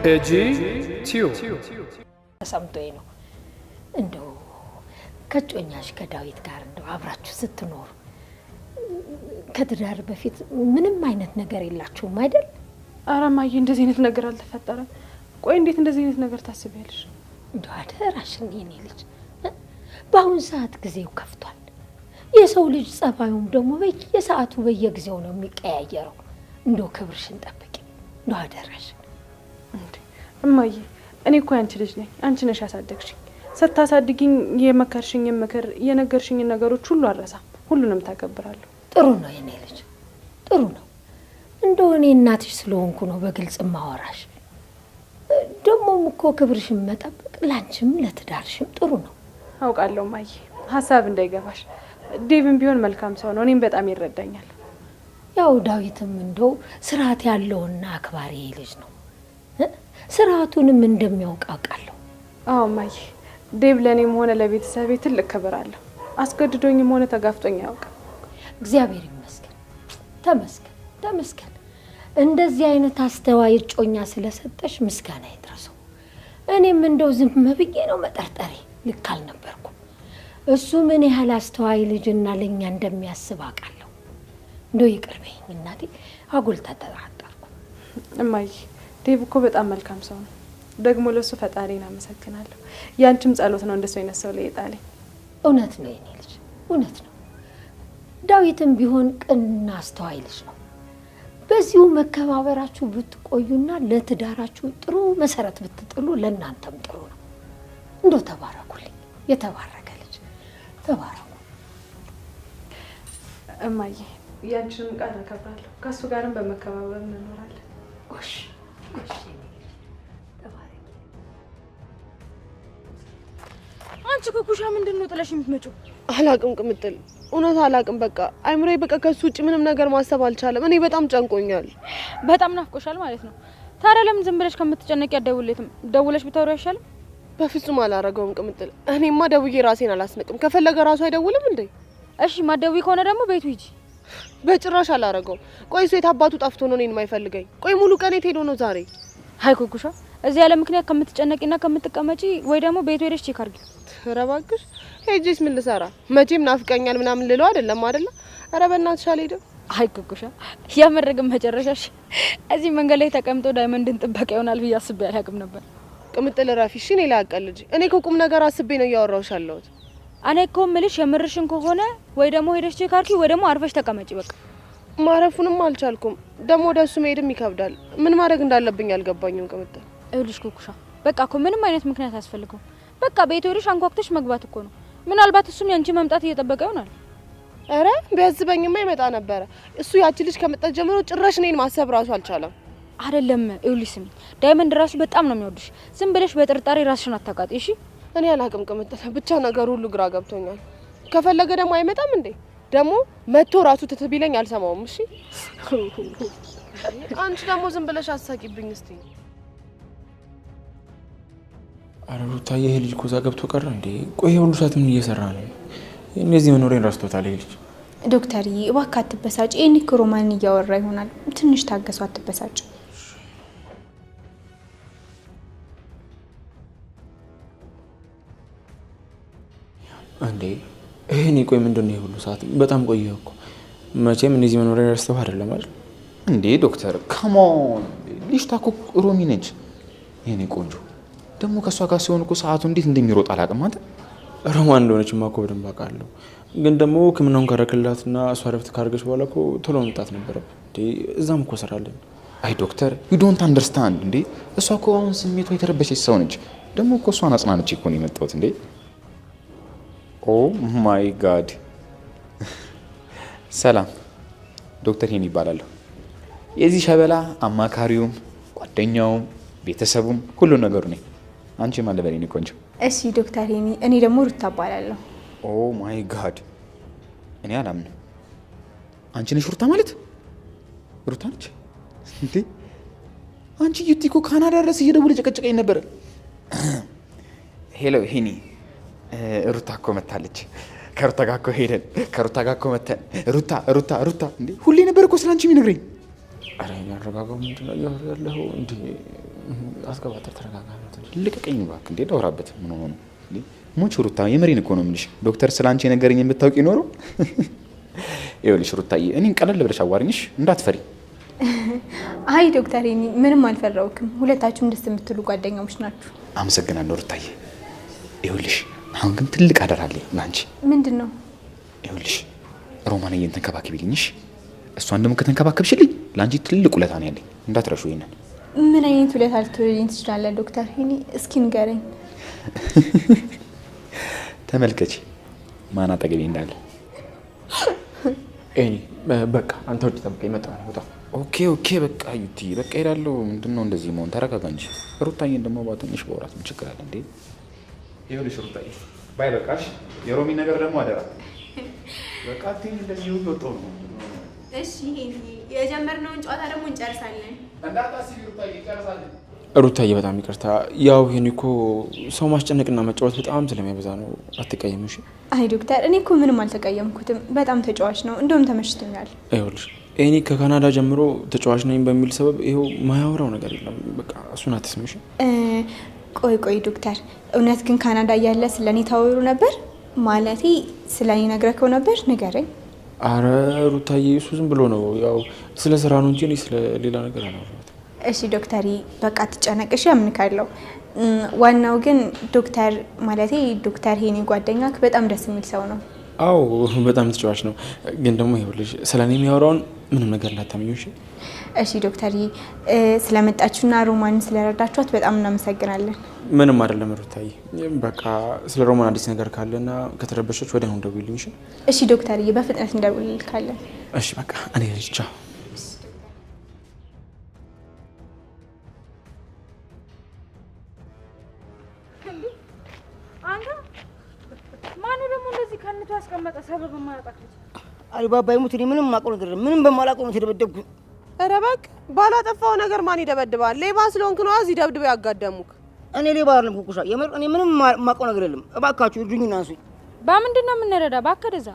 ኤጂ ቲዩብ ሰምቶኝ ነው እንደው ከጮኛሽ ከዳዊት ጋር እንደው አብራችሁ ስትኖሩ ከትዳር በፊት ምንም አይነት ነገር የላችሁም አይደል? ኧረ እማዬ እንደዚህ አይነት ነገር አልተፈጠረም። ቆይ እንዴት እንደዚህ አይነት ነገር ታስቢያለሽ? እንደው አደራሽን የኔ ልጅ በአሁን ሰዓት ጊዜው ከፍቷል። የሰው ልጅ ጸባዩም ደግሞ በየሰዓቱ በየጊዜው ነው የሚቀያየረው። እንደው ክብርሽን ጠብቂ እንደው አደራሽን። እንዴ እማዬ እኔ እኮ ያንቺ ልጅ ነኝ። አንቺ ነሽ ያሳደግሽኝ። ስታሳድጊኝ የመከርሽኝ ምክር የነገርሽኝ ነገሮች ሁሉ አልረሳም። ሁሉንም ተከብራለሁ። ጥሩ ነው የኔ ልጅ ጥሩ ነው። እንደው እኔ እናትሽ ስለሆንኩ ነው በግልጽ ማወራሽ። ደግሞም እኮ ክብርሽን መጠበቅ ላንቺም ለትዳርሽም ጥሩ ነው። አውቃለሁ እማዬ፣ ሀሳብ እንዳይገባሽ። ዴቭም ቢሆን መልካም ሰው ነው። እኔም በጣም ይረዳኛል። ያው ዳዊትም እንደው ስርዓት ያለውና አክባሪ ልጅ ነው። ስርዓቱንም እንደሚያውቅ አውቃለሁ። አዎ እማዬ፣ ዴቭ ለኔም ሆነ ለቤተሰቤ ትልቅ ክብር አለው። አስገድዶኝም ሆነ ተጋፍጦኝ አያውቅም። እግዚአብሔር ይመስገን። ተመስገን ተመስገን። እንደዚህ አይነት አስተዋይ እጮኛ ስለሰጠሽ ምስጋና ይድረሰው። እኔም እንደው ዝም ብዬ ነው መጠርጠሬ፣ ልክ አልነበርኩም። እሱ ምን ያህል አስተዋይ ልጅና ለኛ እንደሚያስብ አውቃለሁ። እንደው ይቅር በይኝ እናቴ፣ አጉል ተጠራጠርኩ። እማዬ ዴቭ እኮ በጣም መልካም ሰው ነው። ደግሞ ለሱ ፈጣሪን አመሰግናለሁ። ያንቺም ጸሎት ነው እንደሱ አይነት ሰው ላይ የጣለኝ። እውነት ነው የኔ ልጅ እውነት ነው። ዳዊትም ቢሆን ቅንና አስተዋይ ልጅ ነው። በዚሁ መከባበራችሁ ብትቆዩና ለትዳራችሁ ጥሩ መሰረት ብትጥሉ ለእናንተም ጥሩ ነው። እንደው ተባረኩልኝ፣ የተባረከ ልጅ ተባረኩ። እማዬ ያንቺንም ቃል አከብራለሁ። ከሱ ጋርም በመከባበር እንኖራለን። ጎሽ ጎሽ ተባረክ። አንቺ ኩኩሻ ምንድነው ጥለሽ የምትመጪው? አላቅም ቅምጥል፣ እውነት አላቅም። በቃ አይምሮዬ በቃ ከሱ ውጭ ምንም ነገር ማሰብ አልቻለም። እኔ በጣም ጨንቆኛል። በጣም ናፍቆሻል ማለት ነው። ታዲያ ለምን ዝም ብለሽ ከምትጨነቂ አትደውልለትም? ደውለሽ ብታወሪ አይሻልም? በፍጹም አላረገውም ቅምጥል። እኔማ ደውዬ ራሴን አላስነቅም። ከፈለገ ራሱ አይደውልም እንዴ? እሺ ማደውይ ከሆነ ደግሞ ቤቱ ሂጂ። በጭራሽ አላረገውም። ቆይ እሱ የት አባቱ ጠፍቶ ነው እኔን የማይፈልገኝ? ቆይ ሙሉ ቀን የት ሄዶ ነው ዛሬ? አይ ኩኩሻ፣ እዚህ ያለ ምክንያት ከምትጨነቂና ከምትቀመጪ ወይ ደግሞ ቤቱ ሄደሽ ቼክ አድርጊ። ኧረ እባክሽ ሄጄስ ምን ልሰራ? መቼም ናፍቀኛል ምናምን ልለው አይደለም አይደለ? ኧረ በእናትሽ አልሄድም። አይ ኩኩሻ፣ ያመረግም መጨረሻሽ እዚህ መንገድ ላይ ተቀምጦ ዳይመንድን ጥበቃ ይሆናል ብዬ አስቤ አላውቅም ነበር። ቅምጥል ረፊ፣ እሺ እኔ ላቀልጅ። እኔ እኮ ቁም ነገር አስቤ ነው እያወራሁሽ ያለሁት። እኔ እኮ የምልሽ የምርሽን ከሆነ ወይ ደግሞ ሄደሽ ቼክ አድርጊ ወይ ደግሞ አርፈሽ ተቀመጪ በቃ። ማረፉንም አልቻልኩም። ደግሞ ወደሱ መሄድም ይከብዳል። ምን ማድረግ እንዳለብኝ አልገባኝም ቅምጥል። ይኸውልሽ ኩኩሻ፣ በቃ እኮ ምንም አይነት ምክንያት አያስፈልገውም። በቃ ቤቱ ሄደሽ አንኳኩተሽ መግባት እኮ ነው። ምናልባት እሱም ያንቺ መምጣት እየጠበቀ ይሆናል። አረ ቢያዝበኝማ ይመጣ ነበረ። እሱ ያቺ ልጅ ከመጣች ጀምሮ ጭራሽ እኔን ማሰብ ራሱ አልቻለም። አይደለም ይኸውልሽ፣ ስሚ ዳይመንድ ራሱ በጣም ነው የሚወድሽ። ዝም ብለሽ በጥርጣሬ ራስሽን አታቃጢ እሺ። እኔ አላቅም ቅምጥል፣ ብቻ ነገር ሁሉ ግራ ገብቶኛል። ከፈለገ ደግሞ አይመጣም እንዴ? ደግሞ መጥቶ ራሱ ትትቢለኝ አልሰማውም። እሺ አንቺ ደግሞ ዝም ብለሽ አሳቂብኝ እስቲ። አረ ሩታዬ፣ ይሄ ልጅ ኮዛ ገብቶ ቀረ እንዴ? ቆይ ሁሉ ሰዓት ምን እየሰራ ነው? እነዚህ መኖሬን ረስቶታል ይሄ ልጅ። ዶክተርዬ እባክህ አትበሳጭ። እኔ እኮ ሮማንን እያወራ ይሆናል። ትንሽ ታገሱ፣ አትበሳጭ። እንዴ ይሄኔ ቆይ ምንድነው ይሄ ሁሉ ሰዓት? በጣም ቆየሁ እኮ። መቼም እነዚህ መኖሬን ረስተው አይደለም አይደል እንዴ? ዶክተር ካሞን፣ ልጅቷ እኮ ሮሚ ነች የኔ ቆንጆ። ደግሞ ከሷ ጋር ሲሆን እኮ ሰዓቱ እንዴት እንደሚሮጥ አላውቅም። አንተ ሮማን እንደሆነችማ እኮ በደንብ አውቃለሁ። ግን ደግሞ ሕክምናውን ካረክላትና እሷ ረፍት ካርገች በኋላ እኮ ቶሎ መምጣት ነበረብን እንዴ። እዛም እኮ ስራለን። አይ ዶክተር ዩ ዶንት አንደርስታንድ እንዴ። እሷ እኮ አሁን ስሜቷ የተረበሸች ሰው ነች። ደግሞ እኮ እሷን አጽናንቼ እኮ ነው የመጣሁት እንዴ። ኦ ማይ ጋድ። ሰላም ዶክተር ሄኒ ይባላለሁ። የዚህ ሸበላ አማካሪውም ጓደኛውም ቤተሰቡም ሁሉ ነገሩ ነኝ። አንቺ ማን ልበል የኔ ቆንጆ? እሺ ዶክተር ሄኒ፣ እኔ ደግሞ ሩታ እባላለሁ። ኦ ማይ ጋድ፣ እኔ አላምንም። አንቺ ነሽ ሩታ ማለት? ሩታ ነች እንዴ? አንቺ ዩቲኮ ካናዳ ድረስ እየደወለ ጨቀጨቀኝ ነበር። ሄሎ ሄኒ፣ ሩታ እኮ መታለች። ከሩታ ጋር እኮ ሄደን ከሩታ ጋር እኮ መተን ሩታ ሩታ ሩታ እንዴ! ሁሌ ነበር እኮ ስላንቺ የሚነግረኝ። አረ ያረጋጋው ምንድነው ያለው እንዴ? አስገባተር ተረጋጋ ነው ትንሽ ልቀቀኝ እባክህ። እንዴ ላውራበት ምን ሆኖ ነው እንዴ? ሙች ሩታ የመሪን እኮ ነው የምልሽ። ዶክተር ስላንቺ የነገረኝ የምታውቂ ኖሮ ይኸውልሽ ሩታዬ እኔን ቀለል ብለሽ አዋሪኝሽ እንዳትፈሪ። አይ ዶክተር እኔ ምንም አልፈራውክም። ሁለታችሁም ደስ የምትሉ ጓደኛሞች ናችሁ። አመሰግናለሁ ሩታዬ። ይኸውልሽ አሁን ግን ትልቅ አደራ አለኝ ላንቺ። ምንድነው? ይኸውልሽ ሮማንዬን ተንከባከቢልኝሽ። እሷን ደግሞ ከተንከባከብሽልኝ ላንቺ ትልቅ ውለታ ነው ያለኝ። እንዳትረሹ ይሄንን። ምን አይነት ውለታ ልትውልኝ ትችላለህ ዶክተር? እኔ እስኪ ንገረኝ። ተመልከቺ ማን አጠገቤ እንዳለ። እኔ በቃ አንተ ወጪ ጠብቀኝ መጣ ነው ወጣ። ኦኬ በቃ ዩቲ በቃ ሄዳለሁ። ምንድነው እንደዚህ መሆን? ተረጋጋ እንጂ። ሩታዬን ደግሞ ባትንሽ በወራት ምን ችግር አለ እንዴ? ይኸውልሽ ሩታዬ ባይ በቃሽ። የሮሚ ነገር ደግሞ አደራ በቃ ትኝ እንደዚህ ወጥቶ ነው። እሺ የጀመርነውን ጨዋታ ደግሞ እንጨርሳለን። እንዳታስቢ ሩታዬ እንጨርሳለን። ሩታዬ በጣም ይቅርታ። ያው ይሄን እኮ ሰው ማስጨነቅና መጫወት በጣም ስለሚያበዛ ነው። አትቀየምሽ? አይ ዶክተር እኔ እኮ ምንም አልተቀየምኩትም። በጣም ተጫዋች ነው። እንደውም ተመችቶኛል። ይኸውልሽ እኔ ከካናዳ ጀምሮ ተጫዋች ነኝ በሚል ሰበብ ይኸው ማያወራው ነገር የለም። በቃ እሱን አትስምሽ። ቆይ ዶክተር እውነት ግን ካናዳ እያለ ስለኔ ታወሩ ነበር? ማለቴ ስለኔ ነግረከው ነበር? ንገረኝ። አረ ሩታዬ እሱ ዝም ብሎ ነው ያው ስለ ስራ ነው እንጂ እኔ ስለ ሌላ ነገር አላወራሁትም። እሺ ዶክተር በቃ ትጨነቅሽ፣ ያምንካለሁ። ዋናው ግን ዶክተር ማለቴ ዶክተር ሄኔ ጓደኛክ በጣም ደስ የሚል ሰው ነው። አዎ በጣም ተጫዋች ነው። ግን ደግሞ ይኸውልሽ ስለኔ የሚያወራውን ምንም ነገር እንዳታምኚው እሺ? እሺ ዶክተር ስለመጣችሁና ሮማንን ስለረዳችኋት በጣም እናመሰግናለን። ምንም አይደለም ሩታዬ። በቃ ስለ ሮማን አዲስ ነገር ካለና ከተረበሸች ወዲያውኑ ደውይልኝ እሺ? እሺ ዶክተር በፍጥነት እንደውልልካለን። እሺ በቃ እኔ ልጅ ቻው። ማን ደግሞ እንደዚህ ከንቱ ያስቀመጠ ሰበብ ማያጣቅ ልጅ? አልባባ ይሙት እኔ ምንም ማቆም ነገር ምንም በማላቆም ነው የተደበደብኩ። ኧረ እባክህ ባላጠፋው ነገር ማን ይደበድባል? ሌባ ስለሆንክ ነው እዚህ ደብድበው ያጋደሙክ። እኔ ሌባ አይደለም ኩኩሻ፣ የምር እኔ ምንም ማቆም ነገር የለም። እባካችሁ እርዱኝና አንሱኝ። በምንድን ነው የምንረዳ? እባክህ ደዛ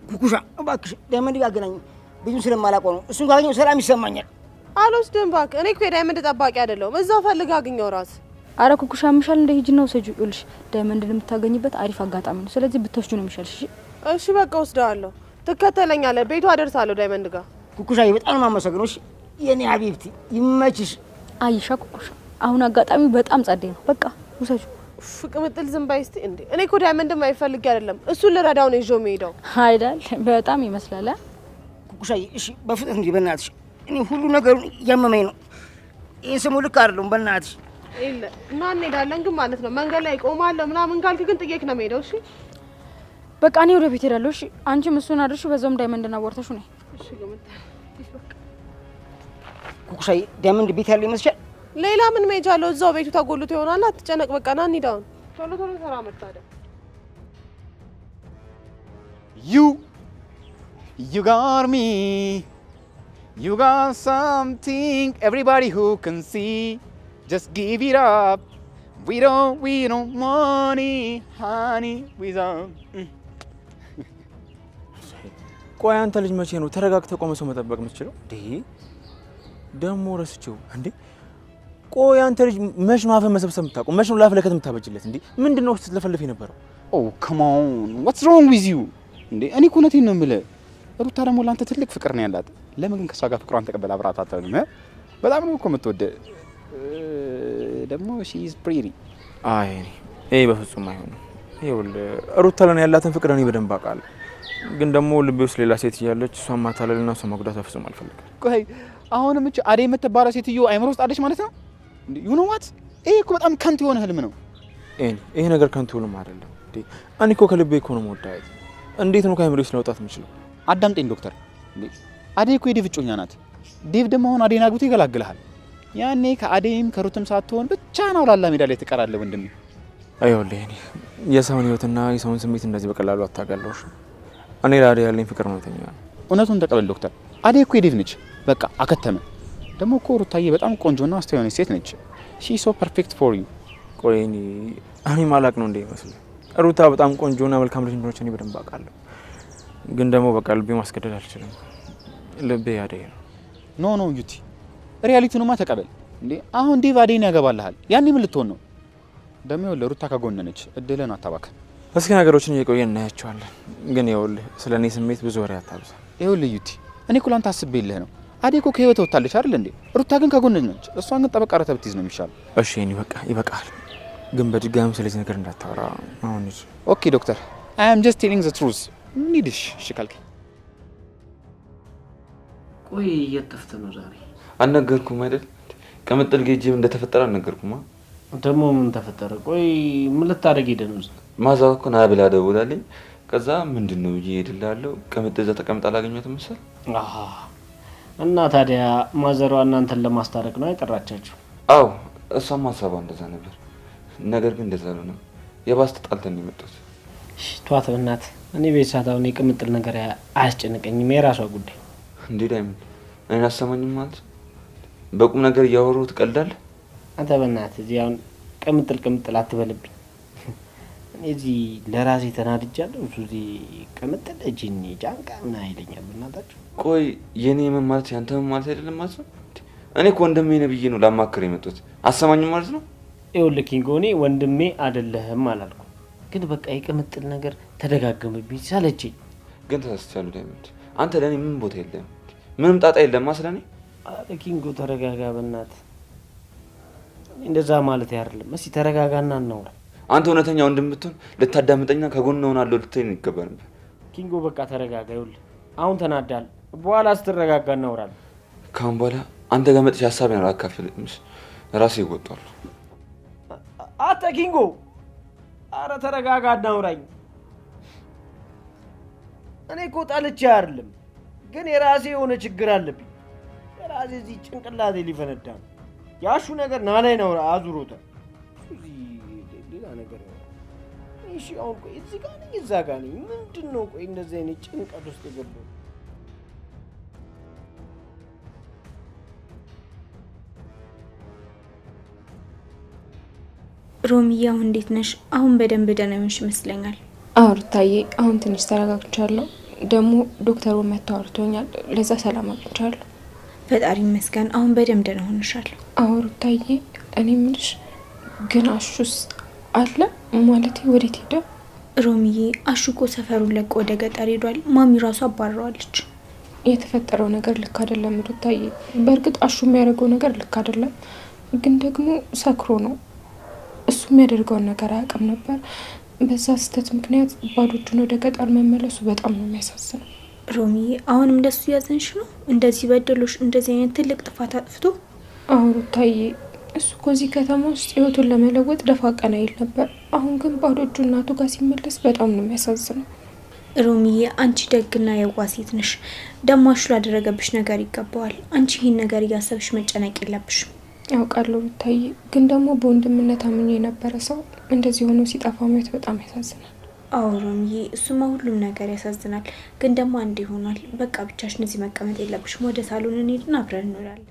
ኩኩሻ እባክሽ ዳይመንድ ጋር አገናኝ። ብዙ ስለማላቆም ነው። እሱን ካገኘው ሰላም ይሰማኛል። አልወስድም እባክህ። እኔ እኮ የዳይመንድ ጠባቂ አይደለሁም። እዛው ፈልጋ አግኘው ራስ። አረ ኩኩሻ ምሻል እንደ ሂጅና ውሰጂ። ይኸውልሽ ዳይመንድን የምታገኝበት አሪፍ አጋጣሚ ነው። ስለዚህ ብትወስጂ ነው የሚሻልሽ። እሺ በቃ ወስደዋለሁ። ትከተለኛለህ። ቤቱ አደርሳለሁ ዳይመንድ ጋር። ኩኩሻ በጣም ነው የማመሰግነው። እሺ የኔ ሀቢብቲ ይመችሽ። አይሻ ኩኩሻ አሁን አጋጣሚው በጣም ጸዴ ነው። በቃ ውሰጂ። ፍቅምጥል ዝም በይ እስቲ። እንዴ እኔ እኮ ዳይመንድም አይፈልግ አይደለም እሱን ልረዳው ነው ይዤው የምሄደው አይደል? በጣም ይመስላል። ኩኩሻ እሺ በፍጥነት እንጂ በእናትሽ እኔ ሁሉ ነገሩን እያመመኝ ነው። ይሄን ስሙ ልክ አይደለም በእናትሽ። ይለ እና እንሄዳለን ግን ማለት ነው መንገድ ላይ ቆማለሁ ምናምን ካልክ ግን ጥዬክ ነው የምሄደው። እሺ በቃ እኔ ወደ ቤት ሄዳለሁ። እሺ አንቺም እሱን አድርሽ፣ በዛውም ዳይመንድና ወርተሹ ነይ። እሺ ገመታ ኩኩሻ ዳይመንድ ቤት ያለው ይመስልሻል? ሌላ ምን መሄጃ አለው? እዛው ቤቱ ተጎልቶ ይሆናል። አትጨነቅ። በቃ ና እንሂድ አሁን። ቶሎ ተራ መጣደ You got me. You got something everybody who can see. Just give it up. We don't money, honey, we don't. ቆይ አንተ ልጅ መቼ ነው ተረጋግተህ ቆመህ ሰው መጠበቅ የምትችለው? ደግሞ ረስቼው እንዴ። ቆይ አንተ ልጅ መች ነው አፍህን መሰብሰብ የምታውቀው? መች ነው ላፍ ለከት የምታበጅለት? እንዴ ምንድነው ስትለፈልፍ የነበረው? Oh come on, what's wrong with you? እንዴ እኔ እኮ እውነቴን ነው የምልህ። ሩታ ደግሞ ለአንተ ትልቅ ፍቅር ነው ያላት። ለምን ግን ከሷ ጋር ፍቅሯን ተቀበል አብራት አታውንም? በጣም ነው እኮ የምትወደው። ደግሞ she is pretty። አይ ይሄ በፍጹም አይሆንም። ይኸውልህ ሩታ ለኔ ያላትን ፍቅር እኔ በደንብ አውቃለሁ። ግን ደግሞ ልቤ ውስጥ ሌላ ሴት እያለች እሷን ማታለልና እሷን መጉዳት በፍጹም አልፈልግም። ቆይ አሁንም እቺ አዴ የምትባለው ሴትዮ አይምሮ ውስጥ አለች ማለት ነው? you know what? ይሄ እኮ በጣም ከንቱ የሆነ ህልም ነው። ይሄ ነገር ከንቱ ህልም አይደለም። እኔ እኮ ከልቤ እኮ ነው የምወዳት። እንዴት ነው ከአይምሮዬ ስለወጣት የምችለው? አዳምጠኝ ዶክተር። አዴ እኮ የዴቭ እጮኛ ናት። ዴቭ ደግሞ አሁን አዴን አግብቶ ይገላግልሃል። ያኔ ከአዴም ከሩትም ሳትሆን ብቻ ነው ላላ ሜዳ ላይ ትቀራለህ ወንድሜ። አይወልህ እኔ የሰውን ህይወትና የሰውን ስሜት እንደዚህ በቀላሉ አታጋለውሽ። እኔ ለአዴ ያለኝ ፍቅር ነው ተኛ። እውነቱን ተቀበል ዶክተር። አዴ እኮ የዴቭ ነች። በቃ አከተመ። ደግሞ እኮ ሩታዬ በጣም ቆንጆና አስተዋይ የሆነች ሴት ነች። she so perfect for you። ቆይ እኔ ማላቅ ነው እንደ ይመስል ሩታ በጣም ቆንጆና መልካም ልጅ እንደሆነች እኔ በደንብ አውቃለሁ። ግን ደግሞ በቃ ልቤ ማስገደድ አልችልም። ልቤ አዴ ነው። ኖ ዩቲ ሪያሊቲውንማ ተቀበል። እንዴ አሁን ዴቭ አዴን ያገባልሃል። ያኔ ምን ልትሆን ነው? ደግሞ ለሩታ ከጎነነች እድልን አታባክን። እስኪ ነገሮችን እየቆየን እናያቸዋለን። ግን ይኸውልህ ስለኔ ስሜት ብዙ ወሬ አታብዛ። ይኸውልህ ዩቲ እኔ እኮ ላንተ አስቤልህ ነው። አዴ እኮ ከህይወት ወጣለች አይደል እንዴ? ሩታ ግን ከጎንህ ነች። እሷን ግን ጠበቅ አድርገህ ብትይዝ ነው የሚሻለው። እሺ እኔ በቃ ይበቃል። ግን በድጋሚ ስለዚህ ነገር እንዳታወራ አሁን። ኦኬ ዶክተር አይ አም ጀስት ቴሊንግ ዘ ትሩዝ። ኒድሽ እሺ ካልከኝ። ቆይ እየጠፍተህ ነው ዛሬ? አልነገርኩም አይደል? ከመጠል ጌጅም እንደተፈጠረ አልነገርኩማ። ደግሞ ምን ተፈጠረ? ቆይ ምን ልታደርግ ሄደህ ነው? ማዛው እኮ ና ብላ ደውላልኝ። ከዛ ምንድነው ብዬ ሄድላለሁ። ከመጠል እዛ ተቀምጣ አላገኘኋትም መሰል። አሃ እና ታዲያ ማዘሯ እናንተን ለማስታረቅ ነው ያቀራቻችሁ? አዎ እሷም ሀሳቧ እንደዛ ነበር። ነገር ግን እንደዛ ነው የባስ ተጣልተን የመጡት። እሺ ተዋት በእናትህ። እኔ ቤተሰታውን የቅምጥል ነገር አያስጨንቀኝም፣ የራሷ ጉዳይ። እንዴ ዳይመንድ እኔን አሰማኝም ማለት በቁም ነገር እያወሩ ትቀልዳለህ? አንተ በእናትህ እዚህ አሁን ቅምጥል አትበልብኝ። እኔ እዚህ ለራሴ ተናድጃለሁ። እሱ እዚህ ቅምጥል እጅኒ ጫንቃ ምን አይለኛል በእናታችሁ። ቆይ የኔ ምን ማለት ያንተ ምን ማለት አይደለም ማለት ነው? እኔ እኮ ወንድሜ ነህ ብዬ ነው ላማክር የመጡት። አሰማኝም ማለት ነው? ይኸውልህ ኪንጎ እኔ ወንድሜ አይደለህም አላልኩም፣ ግን በቃ የቅምጥል ነገር ተደጋገመብኝ፣ ሳለችኝ። ግን ተሳስቻለሁ ዳይመንድ። አንተ ለእኔ ምን ቦታ የለም፣ ምንም ጣጣ የለም ስለኔ። አረ ኪንጎ ተረጋጋ በእናትህ። እንደዛ ማለት አይደለም። እስኪ ተረጋጋና እናውራ። አንተ እውነተኛ ወንድም ብትሆን ልታዳምጠኝና ከጎን ሆናለሁ ልትለኝ ይገባ ነበር። ኪንጎ በቃ ተረጋጋ። ይኸውልህ አሁን ተናዳል፣ በኋላ ስትረጋጋ እናውራለን። ካሁን በኋላ አንተ ጋር መጥቼ ሀሳቤን አላካፍልም፣ ራሴ ይወጣሉ። አተ ኪንጎ አረ ተረጋጋ እናውራኝ። እኔ እኮ ጣልቼ አይደለም፣ ግን የራሴ የሆነ ችግር አለብኝ። የራሴ እዚህ ጭንቅላቴ ሊፈነዳ ነው። ያሹ ነገር ናላይ ነው አዙሮታል። እዚህ ሌላ ነገር ነው። እሺ አሁን ቆይ እዚህ ጋር ነኝ እዛ ጋር ነኝ። ምንድነው ቆይ እንደዚህ አይነት ጭንቀት ውስጥ የገባው? ሮሚዬ አሁን እንዴት ነሽ? አሁን በደንብ ደህና ነሽ ይመስለኛል። አዎ ሩታዬ አሁን ትንሽ ተረጋግቻለሁ። ደግሞ ዶክተሩ መጥቶ አውርቶኛል። ለዛ ሰላም አግኝቻለሁ። ፈጣሪ ይመስገን አሁን በደንብ ደህና ሆነሻል። አዎ ሩታዬ እኔ ምንሽ ግን አሹስ አለ ማለት ወዴት ሄደ? ሮሚዬ አሹ እኮ ሰፈሩን ለቆ ወደ ገጠር ሄዷል። ማሚ ራሱ አባረዋለች። የተፈጠረው ነገር ልክ አይደለም ሩታዬ። በእርግጥ አሹ የሚያደርገው ነገር ልክ አይደለም፣ ግን ደግሞ ሰክሮ ነው። እሱ የሚያደርገውን ነገር አያውቅም ነበር። በዛ ስህተት ምክንያት ባዶ እጁን ወደ ገጠር መመለሱ በጣም ነው የሚያሳዝነው። ሮሚዬ አሁንም እንደሱ ያዘንሽ ነው? እንደዚህ በደሎሽ እንደዚህ አይነት ትልቅ ጥፋት አጥፍቶ? አዎ ሩታዬ እሱ እኮ እዚህ ከተማ ውስጥ ህይወቱን ለመለወጥ ደፋ ቀና ይል ነበር። አሁን ግን ባዶ እጁ እናቱ ጋር ሲመለስ በጣም ነው የሚያሳዝነው። ሮሚዬ አንቺ ደግና የዋህ ሴት ነሽ። ደግሞ አሹ ላደረገብሽ ነገር ይገባዋል። አንቺ ይህን ነገር እያሰብሽ መጨነቅ የለብሽም። ያውቃለሁ ሩታዬ፣ ግን ደግሞ በወንድምነት አምኜ የነበረ ሰው እንደዚህ ሆኖ ሲጠፋ ማየት በጣም ያሳዝናል። አዎ ሮሚዬ እሱማ ሁሉም ነገር ያሳዝናል፣ ግን ደግሞ አንድ ይሆናል። በቃ ብቻሽን እዚህ መቀመጥ የለብሽም። ወደ ሳሎን እንሂድና አብረን እንውላለን።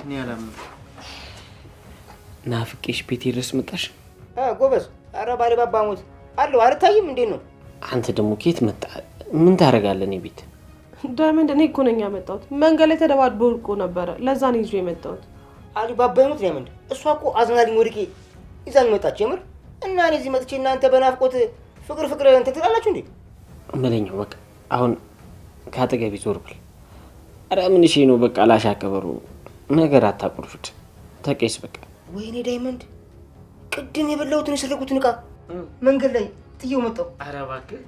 እኔ አላምንም። ናፍቄሽ ቤቴ ድረስ መጣሽ? ጎበዝ። ኧረ ባለ ባባሙት አለው አልታይም። እንዴት ነው? አንተ ደግሞ ከየት መጣ? ምን ታደርጋለህ እኔ ቤት? ዳይመንድ እኔ እኮ ነኝ ያመጣሁት። መንገድ ላይ ተደባድቦ ወድቆ ነበረ፣ ለዛ ነው ይዤ የመጣሁት። አሊ ባባሙት ዳይመንድ፣ እሷ እኮ አዝናልኝ ወድቄ ይዛኝ መጣች። የምር እና እኔ እዚህ መጥቼ እናንተ በናፍቆት ፍቅር እንትን ትላላችሁ እንዴ? መለኛው በቃ አሁን ካጠገቤ ዞር በል። ኧረ ምን እሺ ነው በቃ ላሻከበሩ ነገር አታቁርፉት። ተቀይስ በቃ። ወይኔ ዳይመንድ፣ ቅድም የበላሁትን የሰረቁትን ዕቃ መንገድ ላይ ጥዬው መጣሁ። ኧረ እባክህ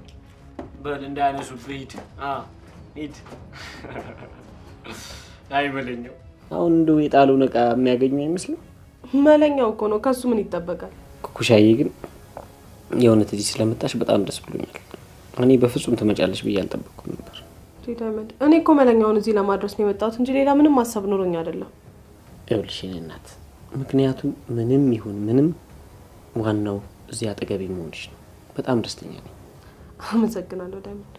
በል እንዳያነሱብህ ሂድ። ሂድ። አይ መለኛው አሁን እንደው የጣሉን ዕቃ የሚያገኙ አይመስልም። መለኛው እኮ ነው፣ ከሱ ምን ይጠበቃል? ኩኩሻዬ ግን የእውነት እዚህ ስለመጣሽ በጣም ደስ ብሎኛል። እኔ በፍጹም ትመጫለሽ ብዬ አልጠበቅኩም ነበር። ዳይመንድ፣ እኔ እኮ መለኛውን እዚህ ለማድረስ ነው የመጣሁት እንጂ ሌላ ምንም ሀሳብ ኖሮኝ አይደለም። ይኸውልሽ የእኔ እናት፣ ምክንያቱም ምንም ይሁን ምንም ዋናው እዚህ አጠገቤ መሆንሽ ነው። በጣም ደስተኛ ነኝ። አመሰግናለሁ ዳይመንድ።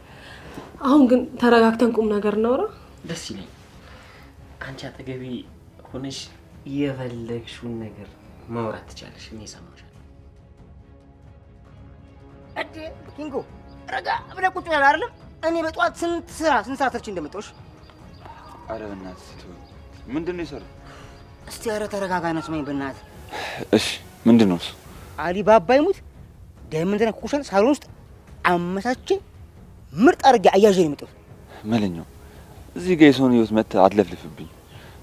አሁን ግን ተረጋግተን ቁም ነገር እናውራ። ደስ ይለኝ። አንቺ አጠገቤ ሆነሽ የፈለግሽውን ነገር ማውራት ትቻለሽ። እኔ እሰማሻለሁ። አዴ ኪንጎ ረጋ ብለህ ቁጭ ብለህ አይደለም? እኔ በጧት ስንት ሰዓት ተርቼ እንደመጣሁሽ። ኧረ በእናትህ ተው። ምንድን ነው የሰራው? እስቲ ኧረ ተረጋጋና ስማኝ በእናትህ። እሺ ምንድን ነው እሱ? አሊባባ ይሙት ዳይመንድና ኩኩሻን ሳሎን ውስጥ አመቻቼ ምርጥ አድርጌ አያዤ ነው የመጣሁት። መለኛው እዚህ ጋር የሰውን ህይወት መተህ አትለፍልፍብኝ።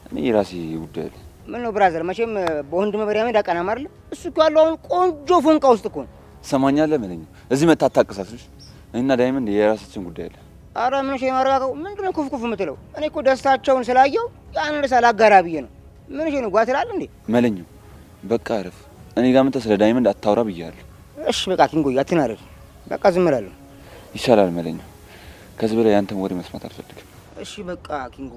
እኔ የራሴ ጉዳይ አለ። ምን ነው ብራዘር፣ መቼም በወንድ መበሪያ ሜዳ ቀናም አይደል? እሱ እኮ ያለው አሁን ቆንጆ ፎንቃ ውስጥ እኮ ነው። ሰማኛለህ መለኛው፣ እዚህ መተህ አታቀሳስልሽ። እኔና ዳይመንድ የራሳችን ጉዳይ አለ። ኧረ ምን እሺ የማረጋጋው ምንድን ነው ኩፍኩፍ የምትለው? እኔ እኮ ደስታቸውን ስላየው ያን ርዕስ አላጋራ ብዬ ነው። ምን እሺ ነው ጓ ትላለህ እንዴ? መለኛው በቃ አረፍ። እኔ ጋር መተህ ስለ ዳይመንድ አታውራ ብያለሁ። እሺ በቃ ኪንጎ አትናደድ። በቃ ዝም እላለሁ። ይሻላል መለኛው፣ ከዚህ በላይ ያንተን ወሬ መስማት አልፈልግም። እሺ በቃ ኪንጎ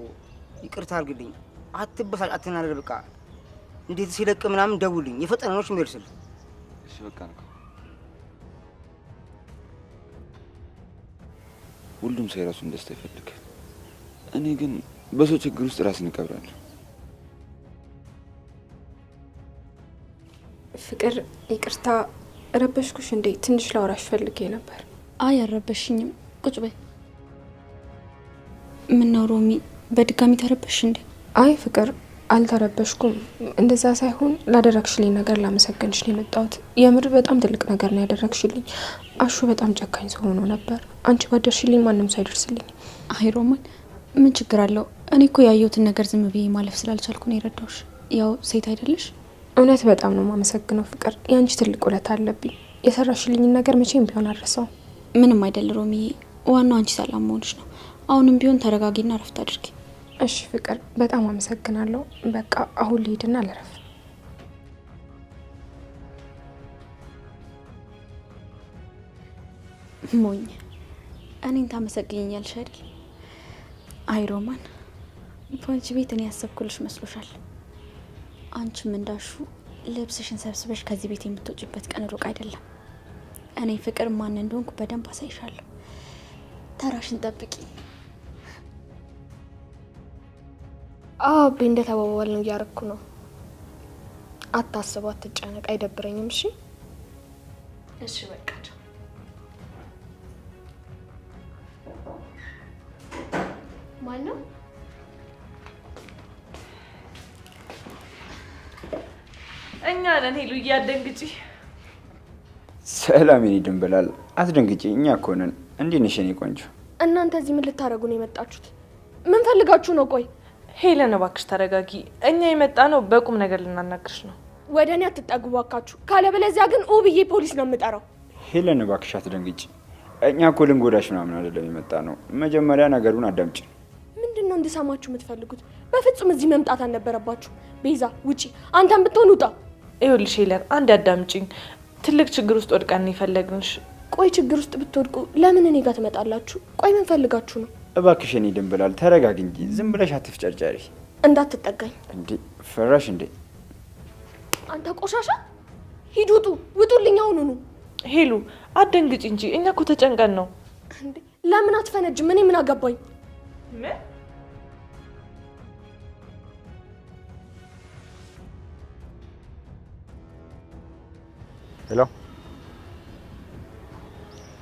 ይቅርታ አድርግልኝ። አትበሳጭ፣ አትናደድ። በቃ እንዴት ሲለቅ ምናምን ደውልኝ። የፈጠነ ነው የሚደርስልህ። እሺ በቃ ነው። ሁሉም ሰው የራሱን ደስታ ይፈልጋል። እኔ ግን በሰው ችግር ውስጥ ራስን እቀብራለሁ። ፍቅር ይቅርታ ረበሽኩሽ እንዴ? ትንሽ ላውራሽ ፈልጌ ነበር። አይ አልረበሽኝም፣ ቁጭ በይ። ምነው ሮሚ በድጋሚ ተረበሽ እንዴ? አይ ፍቅር አልተረበሽኩም። እንደዛ ሳይሆን ላደረግሽልኝ ነገር ላመሰግንሽ ነው የመጣሁት። የምር በጣም ትልቅ ነገር ነው ያደረግሽልኝ። አሹ በጣም ጨካኝ ሰው ሆኖ ነበር። አንቺ ባደርሽልኝ ማንም ሳይደርስልኝ። አይ ሮማን ምን ችግር አለው? እኔ እኮ ያየሁትን ነገር ዝም ብዬ ማለፍ ስላልቻልኩ ነው የረዳሁሽ። ያው ሴት አይደለሽ? እውነት በጣም ነው የማመሰግነው ፍቅር። ያንቺ ትልቅ ውለታ አለብኝ። የሰራሽልኝን ነገር መቼም ቢሆን አልረሳውም። ምንም አይደል ሮሚዬ፣ ዋናው አንቺ ሰላም መሆንሽ ነው። አሁንም ቢሆን ተረጋጊና ረፍት አድርጊ። እሺ ፍቅር በጣም አመሰግናለሁ። በቃ አሁን ልሂድና ልረፍ። ሞኝ እኔን ታመሰግኛለሽ አይደል? አይ ሮማን በአንቺ ቤት እኔ ያሰብኩልሽ መስሎሻል? አንቺም እንዳሹ ልብስሽን ሰብስበሽ ከዚህ ቤት የምትወጪበት ቀን ሩቅ አይደለም። እኔ ፍቅር ማን እንደሆንኩ በደንብ አሳይሻለሁ። ተራሽን ጠብቂ። አቤ እንደተባባልን እያረኩ ነው። አታስቡ፣ አትጨነቅ፣ አይደብረኝም። እሺ እሺ በቃ ማን ነው? እኛ ነን። ሄሉ እያደንግጪ። ሰላም የኔ ድንብላል፣ አትደንግጪ። እኛ እኮ ነን። እንዴት ነሽ የኔ ቆንጆ? እናንተ እዚህ ምን ልታረጉ ነው የመጣችሁት? ምን ፈልጋችሁ ነው? ቆይ ሄለን እባክሽ ተረጋጊ። እኛ የመጣ ነው በቁም ነገር ልናናግርሽ ነው። ወደ እኔ አትጠጉ እባካችሁ፣ ካለበለዚያ ግን ብዬ ፖሊስ ነው የምጠራው። ሄለን እባክሽ አትደንግጪ። እኛ እኮ ልንጎዳሽ ምናምን አይደለም የመጣ ነው። መጀመሪያ ነገሩን አዳምጪ። ምንድን ነው እንድሰማችሁ የምትፈልጉት? በፍጹም እዚህ መምጣት አልነበረባችሁ። ቤዛ ውጪ፣ አንተም ብትሆን ውጣ። ይኸውልሽ ሄለን አንድ አዳምጪኝ። ትልቅ ችግር ውስጥ ወድቀን ይፈለግንሽ። ቆይ ችግር ውስጥ ብትወድቁ ለምን እኔ ጋር ትመጣላችሁ? ቆይ ምን ፈልጋችሁ ነው? እባክሽ የኔ ድንብላል ተረጋጊ እንጂ ዝም ብለሽ አትፍጨርጨሪ። እንዳትጠጋኝ። እንዴ ፈራሽ እንዴ? አንተ ቆሻሻ፣ ሂድ ውጡ፣ ውጡልኝ አሁኑኑ። ሄሉ አትደንግጪ እንጂ እኛ እኮ ተጨንቀን ነው። እንዴ ለምን አትፈነጅም? እኔ ምን አገባኝ? ምን ሄሎ።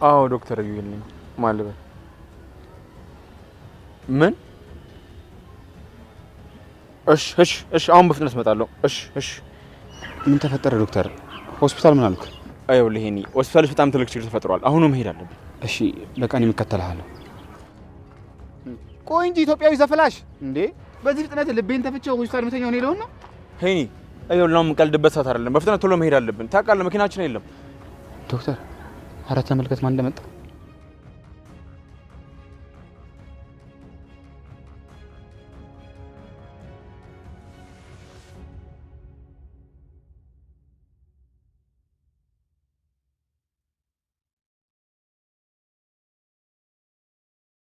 አዎ ዶክተር እዩልኝ ማልበል ምን? እሺ አሁን በፍጥነት እመጣለሁ። እሺ ምን ተፈጠረ ዶክተር? ሆስፒታል ምን አልኩ? አይውልህ ሄኒ፣ ሆስፒታልሽ በጣም ትልቅ ችግር ተፈጥሯል። አሁኑ መሄድ አለብን። እሺ በቃ እኔ እከተልሃለሁ። ቆይ እንጂ ኢትዮጵያዊ ዘፈላሽ እንዴ! በዚህ ፍጥነት ልቤን ተፍቼው ሆስፒታል መተኛው ነው የለውና ሄኒ፣ አይውልህ ነው የምንቀልድበት ሰዓት አይደለም። በፍጥነት ቶሎ መሄድ አለብን። ታውቃለህ መኪናችን የለም። ዶክተር ኧረ ተመልከት ማን እንደመጣ።